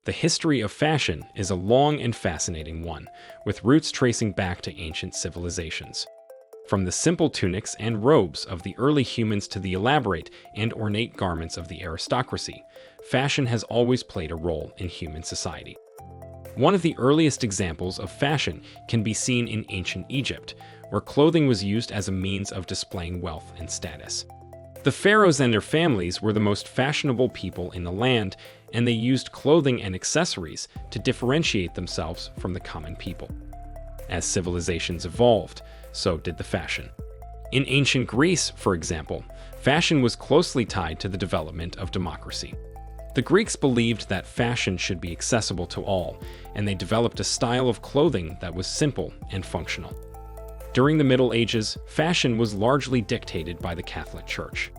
The history of fashion is a long and fascinating one, with roots tracing back to ancient civilizations. From the simple tunics and robes of the early humans to the elaborate and ornate garments of the aristocracy, fashion has always played a role in human society. One of the earliest examples of fashion can be seen in ancient Egypt, where clothing was used as a means of displaying wealth and status. The pharaohs and their families were the most fashionable people in the land, and they used clothing and accessories to differentiate themselves from the common people. As civilizations evolved, so did the fashion. In ancient Greece, for example, fashion was closely tied to the development of democracy. The Greeks believed that fashion should be accessible to all, and they developed a style of clothing that was simple and functional. During the Middle Ages, fashion was largely dictated by the Catholic Church.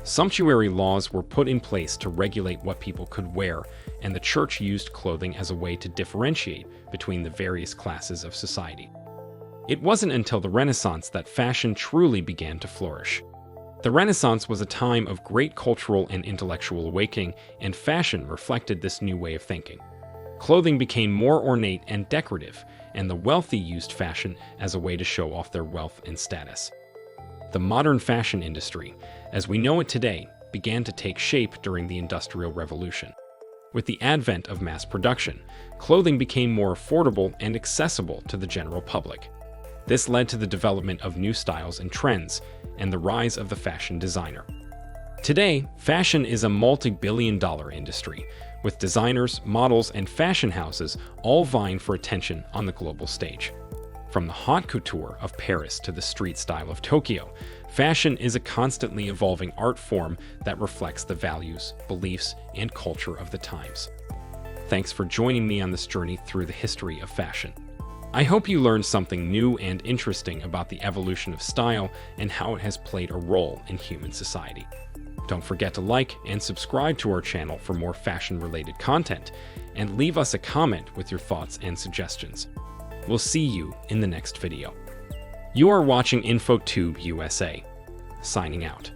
Sumptuary laws were put in place to regulate what people could wear, and the Church used clothing as a way to differentiate between the various classes of society. It wasn't until the Renaissance that fashion truly began to flourish. The Renaissance was a time of great cultural and intellectual awakening, and fashion reflected this new way of thinking. Clothing became more ornate and decorative, and the wealthy used fashion as a way to show off their wealth and status. The modern fashion industry, as we know it today, began to take shape during the Industrial Revolution. With the advent of mass production, clothing became more affordable and accessible to the general public. This led to the development of new styles and trends, and the rise of the fashion designer. Today, fashion is a multi-billion-dollar industry, with designers, models, and fashion houses all vying for attention on the global stage. From the haute couture of Paris to the street style of Tokyo, fashion is a constantly evolving art form that reflects the values, beliefs, and culture of the times. Thanks for joining me on this journey through the history of fashion. I hope you learned something new and interesting about the evolution of style and how it has played a role in human society. Don't forget to like and subscribe to our channel for more fashion-related content, and leave us a comment with your thoughts and suggestions. We'll see you in the next video. You are watching InfoTube USA. Signing out.